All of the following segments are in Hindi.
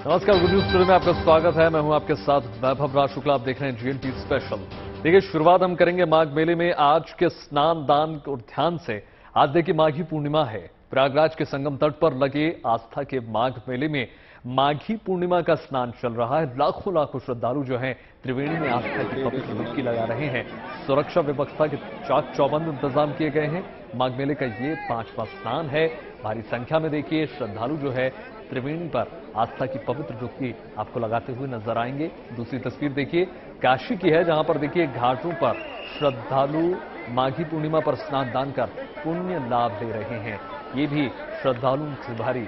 नमस्कार, गुड न्यूज स्टूडियो में आपका स्वागत है। मैं हूं आपके साथ वैभव राज शुक्ला। आप देख रहे हैं जीएनटी स्पेशल। देखिए, शुरुआत हम करेंगे माघ मेले में आज के स्नान दान और ध्यान से। आज देखिए माघी पूर्णिमा है। प्रयागराज के संगम तट पर लगे आस्था के माघ मेले में माघी पूर्णिमा का स्नान चल रहा है। लाखों लाखों श्रद्धालु जो हैं त्रिवेणी में आस्था की पवित्र डुबकी लगा रहे हैं। सुरक्षा व्यवस्था के चाक चौबंद इंतजाम किए गए हैं। माघ मेले का ये 5वां स्नान है। भारी संख्या में देखिए श्रद्धालु जो है त्रिवेणी पर आस्था की पवित्र डुबकी आपको लगाते हुए नजर आएंगे। दूसरी तस्वीर देखिए काशी की है, जहां पर देखिए घाटों पर श्रद्धालु माघी पूर्णिमा पर स्नान दान कर पुण्य लाभ ले रहे हैं। ये भी श्रद्धालुओं की भारी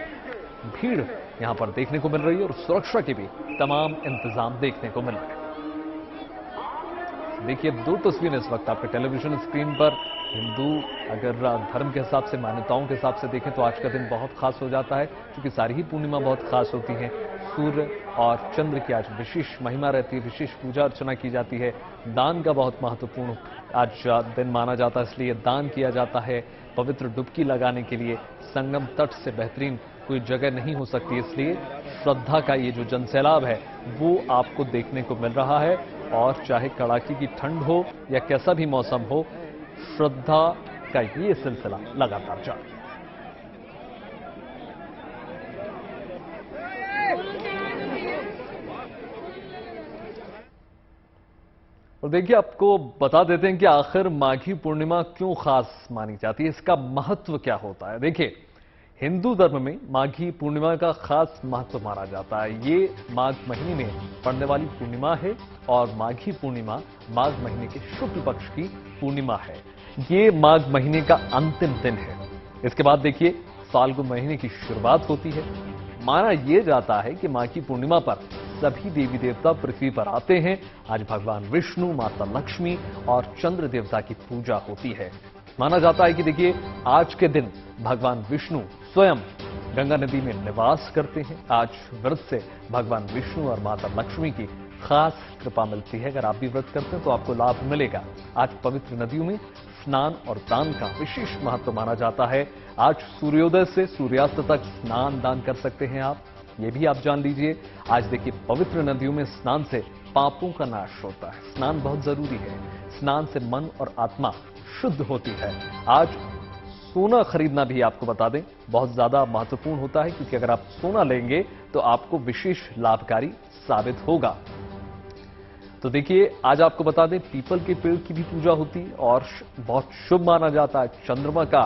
भीड़ यहां पर देखने को मिल रही है और सुरक्षा के भी तमाम इंतजाम देखने को मिल रहे हैं। देखिए दो तस्वीरें इस वक्त आपके टेलीविजन स्क्रीन पर। हिंदू अगर धर्म के हिसाब से, मान्यताओं के हिसाब से देखें तो आज का दिन बहुत खास हो जाता है, क्योंकि सारी ही पूर्णिमा बहुत खास होती है। सूर्य और चंद्र की आज विशेष महिमा रहती है, विशेष पूजा अर्चना की जाती है। दान का बहुत महत्वपूर्ण आज दिन माना जाता है, इसलिए दान किया जाता है। पवित्र डुबकी लगाने के लिए संगम तट से बेहतरीन कोई जगह नहीं हो सकती, इसलिए श्रद्धा का ये जो जनसैलाब है वो आपको देखने को मिल रहा है। और चाहे कड़ाके की ठंड हो या कैसा भी मौसम हो, श्रद्धा का ये सिलसिला लगातार जारी है। और देखिए आपको बता देते हैं कि आखिर माघी पूर्णिमा क्यों खास मानी जाती है, इसका महत्व क्या होता है। देखिए हिंदू धर्म में माघी पूर्णिमा का खास महत्व माना जाता है। ये माघ महीने में पड़ने वाली पूर्णिमा है और माघी पूर्णिमा माघ महीने के शुक्ल पक्ष की पूर्णिमा है। ये माघ महीने का अंतिम दिन है। इसके बाद देखिए फाल्गुन महीने की शुरुआत होती है। माना यह जाता है कि माघी पूर्णिमा पर सभी देवी देवता पृथ्वी पर आते हैं। आज भगवान विष्णु, माता लक्ष्मी और चंद्र देवता की पूजा होती है। माना जाता है कि देखिए आज के दिन भगवान विष्णु स्वयं गंगा नदी में निवास करते हैं। आज व्रत से भगवान विष्णु और माता लक्ष्मी की खास कृपा मिलती है। अगर आप भी व्रत करते हैं तो आपको लाभ मिलेगा। आज पवित्र नदियों में स्नान और दान का विशेष महत्व माना जाता है। आज सूर्योदय से सूर्यास्त तक स्नान दान कर सकते हैं आप, ये भी आप जान लीजिए। आज देखिए पवित्र नदियों में स्नान से पापों का नाश होता है। स्नान बहुत जरूरी है। स्नान से मन और आत्मा शुद्ध होती है। आज सोना खरीदना भी आपको बता दें बहुत ज्यादा महत्वपूर्ण होता है, क्योंकि अगर आप सोना लेंगे तो आपको विशेष लाभकारी साबित होगा। तो देखिए आज आपको बता दें पीपल के पेड़ की भी पूजा होती है और बहुत शुभ माना जाता है। चंद्रमा का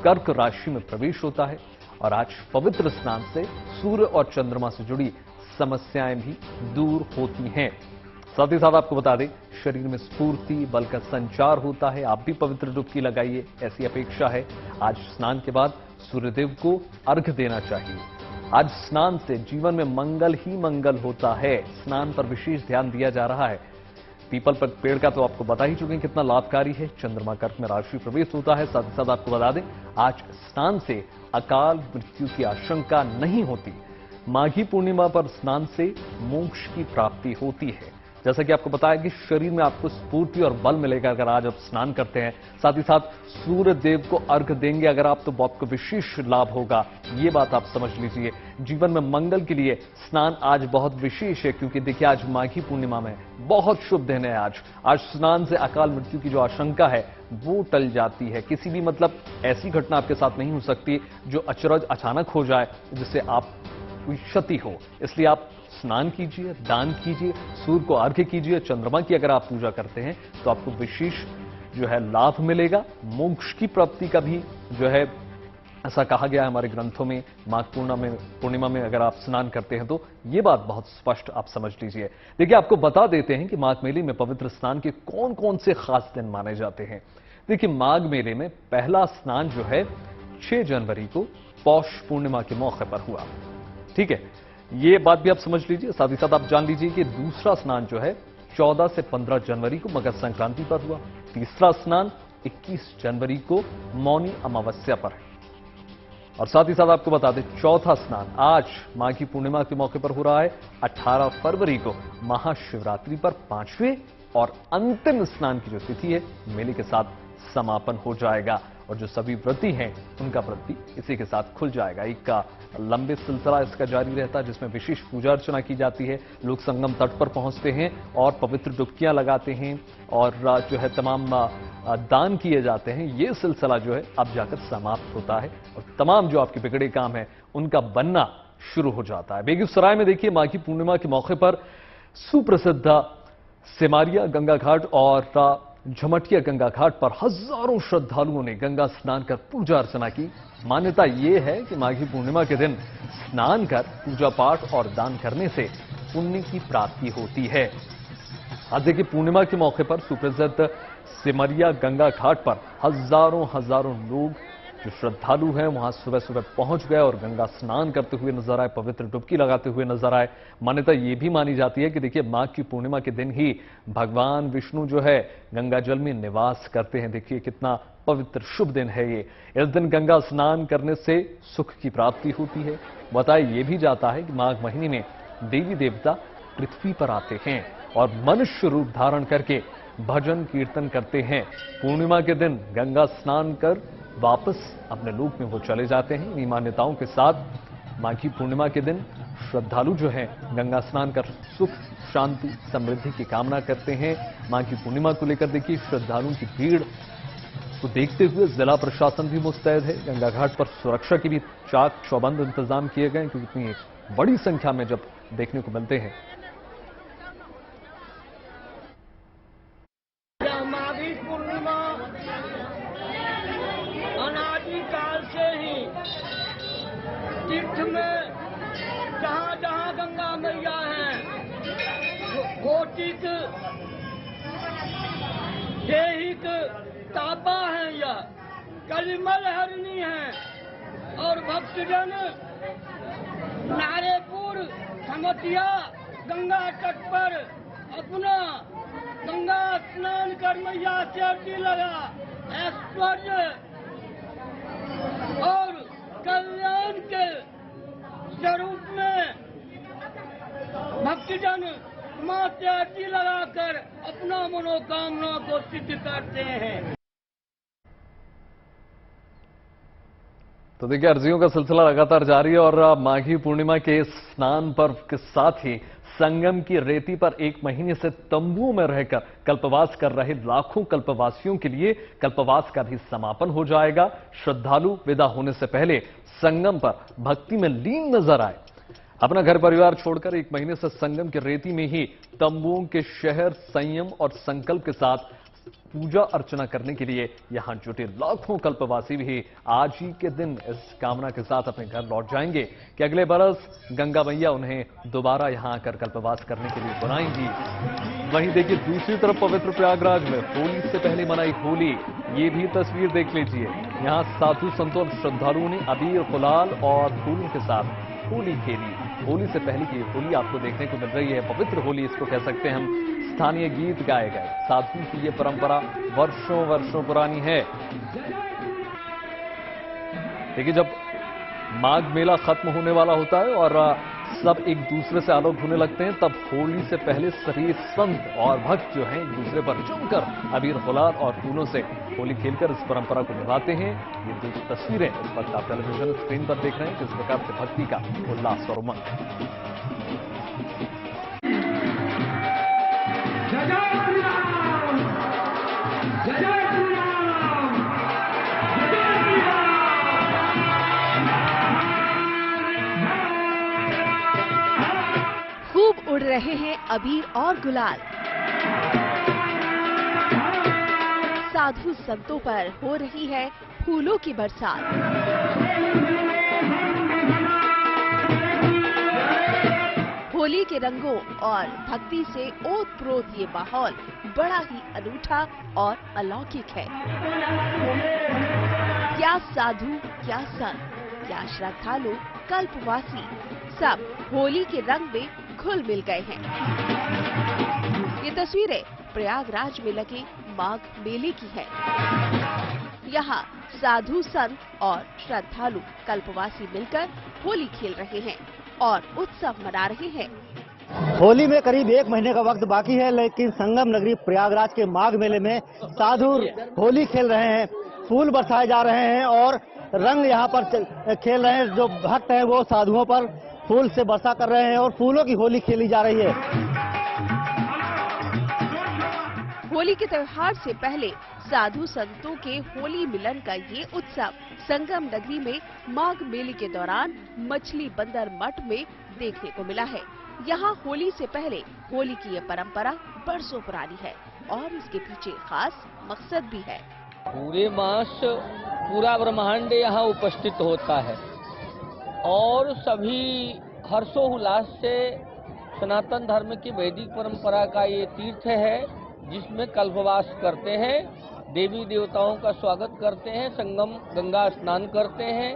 कर्क राशि में प्रवेश होता है और आज पवित्र स्नान से सूर्य और चंद्रमा से जुड़ी समस्याएं भी दूर होती हैं। साथ ही साथ आपको बता दें शरीर में स्फूर्ति, बल का संचार होता है। आप भी पवित्र डुबकी लगाइए, ऐसी अपेक्षा है। आज स्नान के बाद सूर्यदेव को अर्घ्य देना चाहिए। आज स्नान से जीवन में मंगल ही मंगल होता है। स्नान पर विशेष ध्यान दिया जा रहा है। पीपल पर पेड़ का तो आपको बता ही चुके हैं कितना लाभकारी है। चंद्रमा कर्क में राशि प्रवेश होता है। साथ ही साथ आपको बता दें आज स्नान से अकाल मृत्यु की आशंका नहीं होती। माघी पूर्णिमा पर स्नान से मोक्ष की प्राप्ति होती है। जैसा कि आपको बताया कि शरीर में आपको स्फूर्ति और बल मिलेगा अगर आज आप स्नान करते हैं। साथ ही साथ सूर्य देव को अर्घ्य देंगे अगर आप, तो आपको विशेष लाभ होगा। ये बात आप समझ लीजिए। जीवन में मंगल के लिए स्नान आज बहुत विशेष है, क्योंकि देखिए आज माघी पूर्णिमा में बहुत शुभ दिन है। आज स्नान से अकाल मृत्यु की जो आशंका है वो टल जाती है। किसी भी ऐसी घटना आपके साथ नहीं हो सकती जो अचरज अचानक हो जाए, जिससे आप कोई क्षति हो। इसलिए आप स्नान कीजिए, दान कीजिए, सूर्य को अर्घ्य कीजिए। चंद्रमा की अगर आप पूजा करते हैं तो आपको विशेष जो है लाभ मिलेगा। मोक्ष की प्राप्ति का भी जो है ऐसा कहा गया है हमारे ग्रंथों में। माघ पूर्णिमा में अगर आप स्नान करते हैं तो ये बात बहुत स्पष्ट आप समझ लीजिए। देखिए आपको बता देते हैं कि माघ मेले में पवित्र स्नान के कौन कौन से खास दिन माने जाते हैं। देखिए माघ मेले में पहला स्नान जो है 6 जनवरी को पौष पूर्णिमा के मौके पर हुआ। ठीक है, ये बात भी आप समझ लीजिए। साथ ही साथ आप जान लीजिए कि दूसरा स्नान जो है 14 से 15 जनवरी को मकर संक्रांति पर हुआ। तीसरा स्नान 21 जनवरी को मौनी अमावस्या पर है। और साथ ही साथ आपको बता दें चौथा स्नान आज माघी पूर्णिमा के मौके पर हो रहा है। 18 फरवरी को महाशिवरात्रि पर 5वें और अंतिम स्नान की जो तिथि है मेले के साथ समापन हो जाएगा। और जो सभी व्रती हैं उनका व्रत भी इसी के साथ खुल जाएगा। एक लंबे सिलसिला इसका जारी रहता है जिसमें विशेष पूजा अर्चना की जाती है। लोग संगम तट पर पहुंचते हैं और पवित्र डुबकियां लगाते हैं और जो है तमाम दान किए जाते हैं। ये सिलसिला जो है अब जाकर समाप्त होता है और तमाम जो आपके बिगड़े काम है उनका बनना शुरू हो जाता है। बेगूसराय में देखिए माघी पूर्णिमा के मौके पर सुप्रसिद्ध सिमारिया गंगा घाट और झमटिया गंगा घाट पर हजारों श्रद्धालुओं ने गंगा स्नान कर पूजा अर्चना की। मान्यता यह है कि माघी पूर्णिमा के दिन स्नान कर पूजा पाठ और दान करने से पुण्य की प्राप्ति होती है। आज देखिए पूर्णिमा के मौके पर सुप्रसिद्ध सिमरिया गंगा घाट पर हजारों लोग जो श्रद्धालु हैं वहां सुबह सुबह पहुंच गए और गंगा स्नान करते हुए नजर आए, पवित्र डुबकी लगाते हुए नजर आए। मान्यता ये भी मानी जाती है कि देखिए माघ की पूर्णिमा के दिन ही भगवान विष्णु जो है गंगा जल में निवास करते हैं। देखिए कितना पवित्र शुभ दिन है ये। इस दिन गंगा स्नान करने से सुख की प्राप्ति होती है। बताया ये भी जाता है कि माघ महीने में देवी देवता पृथ्वी पर आते हैं और मनुष्य रूप धारण करके भजन कीर्तन करते हैं। पूर्णिमा के दिन गंगा स्नान कर वापस अपने लोक में वो चले जाते हैं। इन्हीं मान्यताओं के साथ माघी पूर्णिमा के दिन श्रद्धालु जो हैं गंगा स्नान कर सुख शांति समृद्धि की कामना करते हैं। माघी पूर्णिमा को लेकर देखिए श्रद्धालुओं की भीड़ को देखते हुए जिला प्रशासन भी मुस्तैद है। गंगा घाट पर सुरक्षा की भी चाक चौबंद इंतजाम किए गए क्योंकि इतनी बड़ी संख्या में जब देखने को मिलते हैं। माघी पूर्णिमा अनादिकाल से ही तीर्थ में जहाँ जहाँ गंगा मैया है भौतिक देहिक तापा है, यह कलिमल हरनी है और भक्तजन नारेपुर झमटिया गंगा तट पर अपना गंगा स्नान कर मैया से अर्जी लगा ऐश्वर्य और कल्याण के स्वरूप में भक्तजन मां से अर्जी लगाकर अपना मनोकामना को सिद्ध करते हैं। तो देखिए अर्जियों का सिलसिला लगातार जारी है और माघी पूर्णिमा के स्नान पर्व के साथ ही संगम की रेती पर 1 महीने से तंबुओं में रहकर कल्पवास कर रहे लाखों कल्पवासियों के लिए कल्पवास का भी समापन हो जाएगा। श्रद्धालु विदा होने से पहले संगम पर भक्ति में लीन नजर आए। अपना घर परिवार छोड़कर 1 महीने से संगम की रेती में ही तंबुओं के शहर संयम और संकल्प के साथ पूजा अर्चना करने के लिए यहां जुटे लाखों कल्पवासी भी आज ही के दिन इस कामना के साथ अपने घर लौट जाएंगे कि अगले बरस गंगा मैया उन्हें दोबारा यहां आकर कल्पवास करने के लिए बुलाएंगी। वहीं देखिए दूसरी तरफ पवित्र प्रयागराज में होली से पहले मनाई होली। ये भी तस्वीर देख लीजिए। यहां साधु संतों और श्रद्धालुओं ने अबीर गुलाल और फूलों के साथ होली खेली। होली से पहले की होली आपको देखने को मिल रही है, पवित्र होली इसको कह सकते हैं हम। स्थानीय गीत गाए गए। साधुओं की ये परंपरा वर्षों पुरानी है। देखिए जब माघ मेला खत्म होने वाला होता है और सब एक दूसरे से अलग होने लगते हैं, तब होली से पहले सभी संत और भक्त जो हैं एक दूसरे पर जमकर अबीर गुलाल और फूलों से होली खेलकर इस परंपरा को निभाते हैं। ये दो तस्वीरें इस वक्त आप टेलीविजन स्क्रीन पर देख रहे हैं किस प्रकार से भक्ति का उल्लास और उमंग। खूब उड़ रहे हैं अबीर और गुलाल। साधु संतों पर हो रही है फूलों की बरसात। होली के रंगों और भक्ति से ओत-प्रोत ये माहौल बड़ा ही अनूठा और अलौकिक है। क्या साधु, क्या संत, क्या श्रद्धालु, कल्पवासी सब होली के रंग में घुल मिल गए हैं। ये तस्वीरें प्रयागराज में लगे माघ मेले की है। यहाँ साधु संत और श्रद्धालु कल्पवासी मिलकर होली खेल रहे हैं और उत्सव मना रहे हैं। होली में करीब 1 महीने का वक्त बाकी है, लेकिन संगम नगरी प्रयागराज के माघ मेले में साधु होली खेल रहे हैं। फूल बरसाए जा रहे हैं और रंग यहाँ पर खेल रहे हैं। जो भक्त हैं वो साधुओं पर फूल से वर्षा कर रहे हैं और फूलों की होली खेली जा रही है। होली के त्योहार से पहले साधु संतों के होली मिलन का ये उत्सव संगम नगरी में माघ मेले के दौरान मछली बंदर मठ में देखने को मिला है। यहाँ होली से पहले होली की ये परंपरा बरसों पुरानी है और इसके पीछे खास मकसद भी है। पूरे मास पूरा ब्रह्मांड यहाँ उपस्थित होता है और सभी हर्षोल्लास से सनातन धर्म की वैदिक परंपरा का ये तीर्थ है, जिसमें कल्पवास करते हैं, देवी देवताओं का स्वागत करते हैं, संगम गंगा स्नान करते हैं।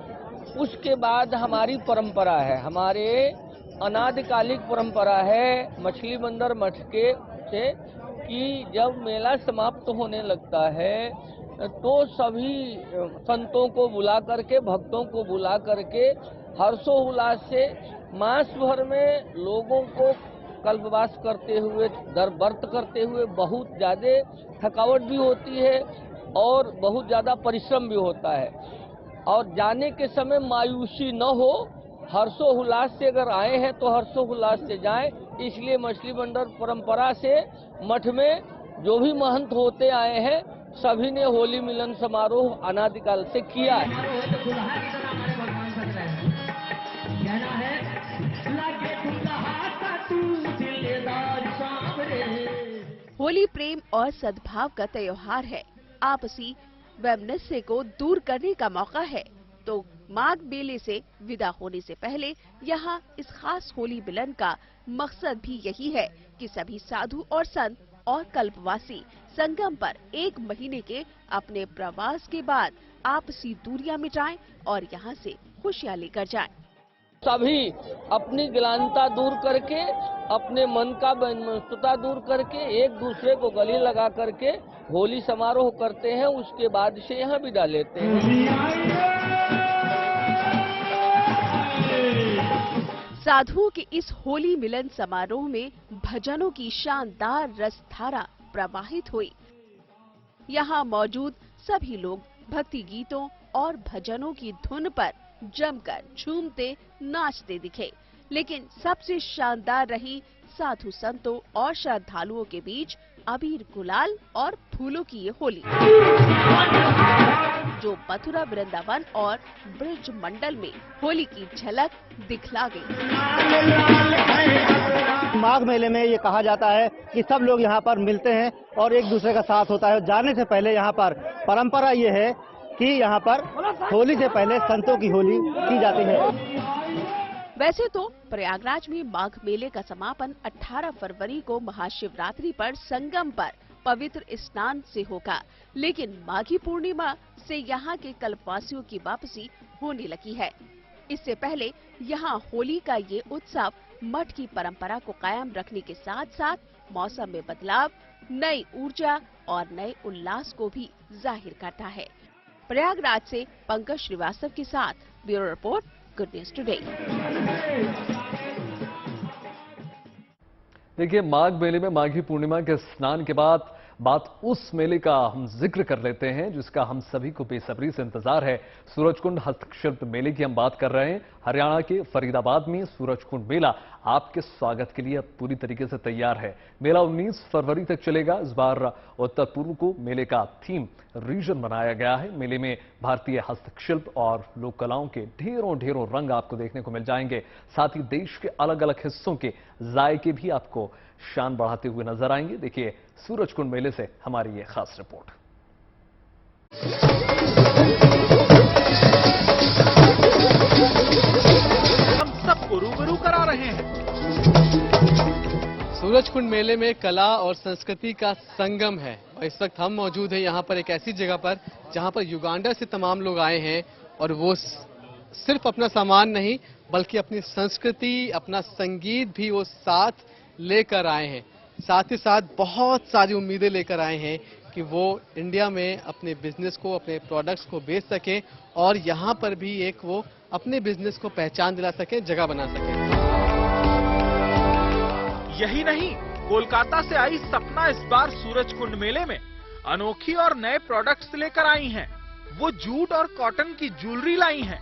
उसके बाद हमारी परंपरा है, हमारे अनादिकालिक परंपरा है मछली बंदर मठ के से कि जब मेला समाप्त होने लगता है तो सभी संतों को बुला करके, भक्तों को बुला करके हर्षोल्लास से मास भर में लोगों को कल्पवास करते हुए, व्रत करते हुए बहुत ज्यादा थकावट भी होती है और बहुत ज्यादा परिश्रम भी होता है। और जाने के समय मायूसी न हो, हर्षोल्लास से अगर आए हैं तो हर्षोल्लास से जाएं। इसलिए मछली बंदर परंपरा से मठ में जो भी महंत होते आए हैं सभी ने होली मिलन समारोह अनादिकाल से किया है। होली प्रेम और सद्भाव का त्योहार है। आपसी वैमनस्य को दूर करने का मौका है। तो माघ मेले से विदा होने से पहले यहाँ इस खास होली मिलन का मकसद भी यही है कि सभी साधु और संत और कल्पवासी संगम पर 1 महीने के अपने प्रवास के बाद आपसी दूरियां मिटाएं और यहाँ से खुशियाँ लेकर जाएं। सभी अपनी ग्लानिता दूर करके, अपने मन का वैमनस्यता दूर करके एक दूसरे को गले लगा करके होली समारोह करते हैं। उसके बाद से यहाँ विदा लेते हैं। साधुओं के इस होली मिलन समारोह में भजनों की शानदार रसधारा प्रवाहित हुई। यहाँ मौजूद सभी लोग भक्ति गीतों और भजनों की धुन पर जमकर झूमते नाचते दिखे। लेकिन सबसे शानदार रही साधु संतों और श्रद्धालुओं के बीच अबीर गुलाल और फूलों की ये होली, जो मथुरा वृंदावन और ब्रज मंडल में होली की झलक दिखला गई। माघ मेले में ये कहा जाता है कि सब लोग यहाँ पर मिलते हैं और एक दूसरे का साथ होता है। जाने से पहले यहाँ पर परंपरा ये है कि यहाँ पर होली से पहले संतों की होली की जाती है। वैसे तो प्रयागराज में माघ मेले का समापन 18 फरवरी को महाशिवरात्रि पर संगम पर पवित्र स्नान से होगा, लेकिन माघी पूर्णिमा से यहाँ के कल्पवासियों की वापसी होने लगी है। इससे पहले यहाँ होली का ये उत्सव मठ की परंपरा को कायम रखने के साथ साथ मौसम में बदलाव, नई ऊर्जा और नए उल्लास को भी जाहिर करता है। प्रयागराज से पंकज श्रीवास्तव के साथ bureau report, good news today. देखिए, माघ मेले में माघी पूर्णिमा के स्नान के बाद बात उस मेले का हम जिक्र कर लेते हैं जिसका हम सभी को बेसब्री से इंतजार है। सूरजकुंड हस्तशिल्प मेले की हम बात कर रहे हैं। हरियाणा के फरीदाबाद में सूरजकुंड मेला आपके स्वागत के लिए पूरी तरीके से तैयार है। मेला 19 फरवरी तक चलेगा। इस बार उत्तर पूर्व को मेले का थीम रीजन बनाया गया है। मेले में भारतीय हस्तशिल्प और लोक कलाओं के ढेरों रंग आपको देखने को मिल जाएंगे। साथ ही देश के अलग अलग हिस्सों के जायके भी आपको शान बढ़ाते हुए नजर आएंगे। देखिए सूरजकुंड मेले से हमारी ये खास रिपोर्ट। हम सबको रूबरू करा रहे हैं। सूरजकुंड मेले में कला और संस्कृति का संगम है और इस वक्त हम मौजूद हैं यहाँ पर एक ऐसी जगह पर जहाँ पर युगांडा से तमाम लोग आए हैं और वो सिर्फ अपना सामान नहीं बल्कि अपनी संस्कृति, अपना संगीत भी वो साथ लेकर आए हैं। साथ ही साथ बहुत सारी उम्मीदें लेकर आए हैं कि वो इंडिया में अपने बिजनेस को, अपने प्रोडक्ट्स को बेच सकें और यहाँ पर भी एक वो अपने बिजनेस को पहचान दिला सकें, जगह बना सकें। यही नहीं, कोलकाता से आई सपना इस बार सूरजकुंड मेले में अनोखी और नए प्रोडक्ट्स लेकर आई हैं। वो जूट और कॉटन की ज्वेलरी लाई हैं।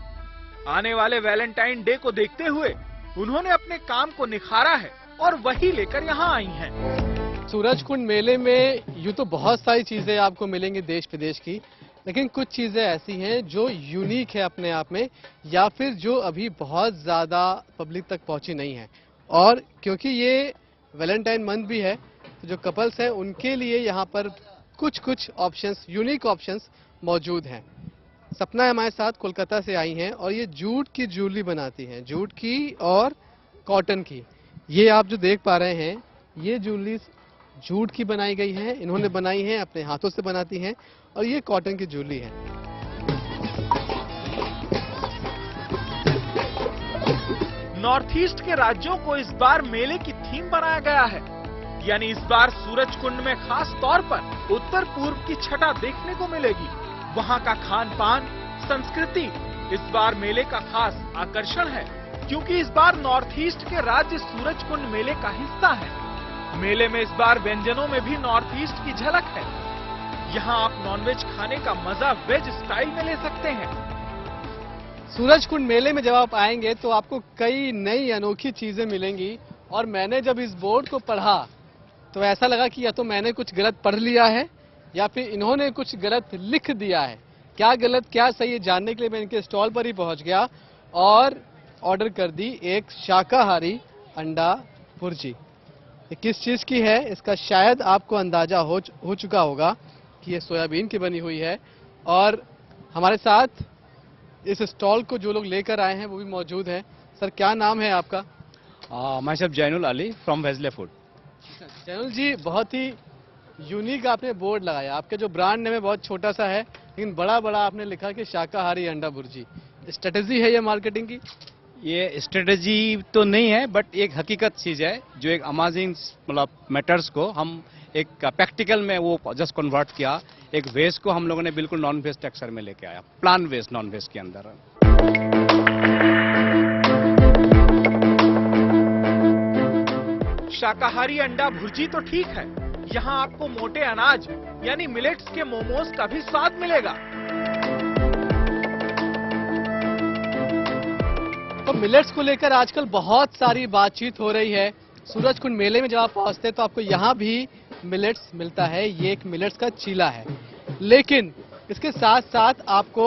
आने वाले वैलेंटाइन डे को देखते हुए उन्होंने अपने काम को निखारा है और वही लेकर यहाँ आई हैं। सूरजकुंड मेले में यूँ तो बहुत सारी चीजें आपको मिलेंगी देश विदेश की, लेकिन कुछ चीजें ऐसी हैं जो यूनिक है अपने आप में, या फिर जो अभी बहुत ज्यादा पब्लिक तक पहुंची नहीं है। और क्योंकि ये वैलेंटाइन मंथ भी है, तो जो कपल्स हैं उनके लिए यहाँ पर कुछ ऑप्शंस, यूनिक ऑप्शंस मौजूद हैं। सपना हमारे साथ कोलकाता से आई हैं और ये जूट की ज्वेलरी बनाती हैं, जूट की और कॉटन की। ये आप जो देख पा रहे हैं, ये ज्वेलरी जूट की बनाई गई है, इन्होंने बनाई है, अपने हाथों से बनाती हैं, और ये कॉटन की ज्वेलरी है। नॉर्थ ईस्ट के राज्यों को इस बार मेले की थीम बनाया गया है, यानी इस बार सूरजकुंड में खास तौर पर उत्तर पूर्व की छटा देखने को मिलेगी। वहाँ का खान पान, संस्कृति इस बार मेले का खास आकर्षण है, क्योंकि इस बार नॉर्थ ईस्ट के राज्य सूरजकुंड मेले का हिस्सा है। मेले में इस बार व्यंजनों में भी नॉर्थ ईस्ट की झलक है। यहाँ आप नॉनवेज खाने का मजा वेज स्टाइल में ले सकते हैं। सूरजकुंड मेले में जब आप आएंगे तो आपको कई नई अनोखी चीजें मिलेंगी। और मैंने जब इस बोर्ड को पढ़ा तो ऐसा लगा कि या तो मैंने कुछ गलत पढ़ लिया है या फिर इन्होंने कुछ गलत लिख दिया है। क्या गलत क्या सही है जानने के लिए मैं इनके स्टॉल पर ही पहुंच गया और ऑर्डर कर दी एक शाकाहारी अंडा भुर्जी। ये किस चीज की है इसका शायद आपको अंदाजा हो चुका होगा कि ये सोयाबीन की बनी हुई है। और हमारे साथ इस स्टॉल को जो लोग लेकर आए हैं वो भी मौजूद हैं। सर, क्या नाम है आपका? My self Zainul Ali from वेजले फूड। जैनुल जी, बहुत ही यूनिक आपने बोर्ड लगाया। आपके जो ब्रांड नेम है बहुत छोटा सा है, लेकिन बड़ा बड़ा आपने लिखा कि शाकाहारी अंडा भुर्जी। स्ट्रेटेजी है ये मार्केटिंग की? ये स्ट्रेटेजी तो नहीं है, बट एक हकीकत चीज है जो एक अमेजिंग मतलब मैटर्स को हम एक प्रैक्टिकल में वो जस्ट कन्वर्ट किया। एक वेज को हम लोगों ने बिल्कुल नॉन वेज टेक्सचर में लेके आया, प्लान वेज नॉन वेज के अंदर। शाकाहारी अंडा भुर्जी तो ठीक है, यहाँ आपको मोटे अनाज यानी मिलेट्स के मोमोज का भी स्वाद मिलेगा। तो मिलेट्स को लेकर आजकल बहुत सारी बातचीत हो रही है। सूरजकुंड मेले में जब आप पहुंचते हैं तो आपको यहाँ भी मिलेट्स मिलता है। ये एक मिलेट्स का चीला है, लेकिन इसके साथ साथ आपको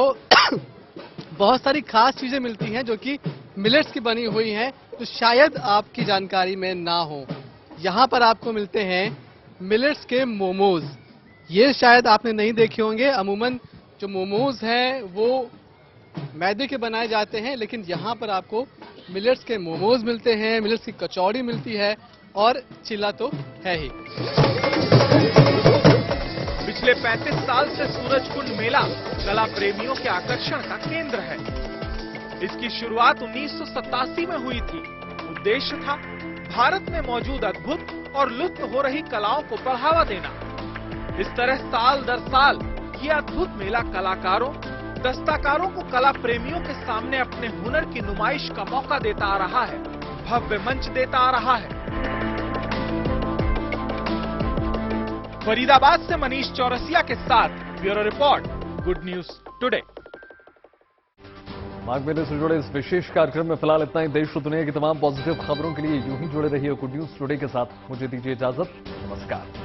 बहुत सारी खास चीजें मिलती हैं जो कि मिलेट्स की बनी हुई हैं, तो शायद आपकी जानकारी में ना हो। यहाँ पर आपको मिलते हैं मिलेट्स के मोमोज। ये शायद आपने नहीं देखे होंगे। अमूमन जो मोमोज हैं वो मैदे के बनाए जाते हैं, लेकिन यहाँ पर आपको मिलेट्स के मोमोज मिलते हैं, मिलेट्स की कचौड़ी मिलती है और चिल्ला तो है ही। पिछले 35 साल से सूरजकुंड मेला कला प्रेमियों के आकर्षण का केंद्र है। इसकी शुरुआत 1987 में हुई थी। उद्देश्य था भारत में मौजूद अद्भुत और लुप्त हो रही कलाओं को बढ़ावा देना। इस तरह साल दर साल ये अद्भुत मेला कलाकारों, दस्तकारों को कला प्रेमियों के सामने अपने हुनर की नुमाइश का मौका देता आ रहा है, भव्य मंच देता आ रहा है। फरीदाबाद से मनीष चौरसिया के साथ bureau report, good news today. माघ मेले से जुड़े इस विशेष कार्यक्रम में फिलहाल इतना ही। देश और दुनिया की तमाम पॉजिटिव खबरों के लिए यूं ही जुड़े रहिए गुड न्यूज टुडे के साथ। मुझे दीजिए इजाजत, नमस्कार।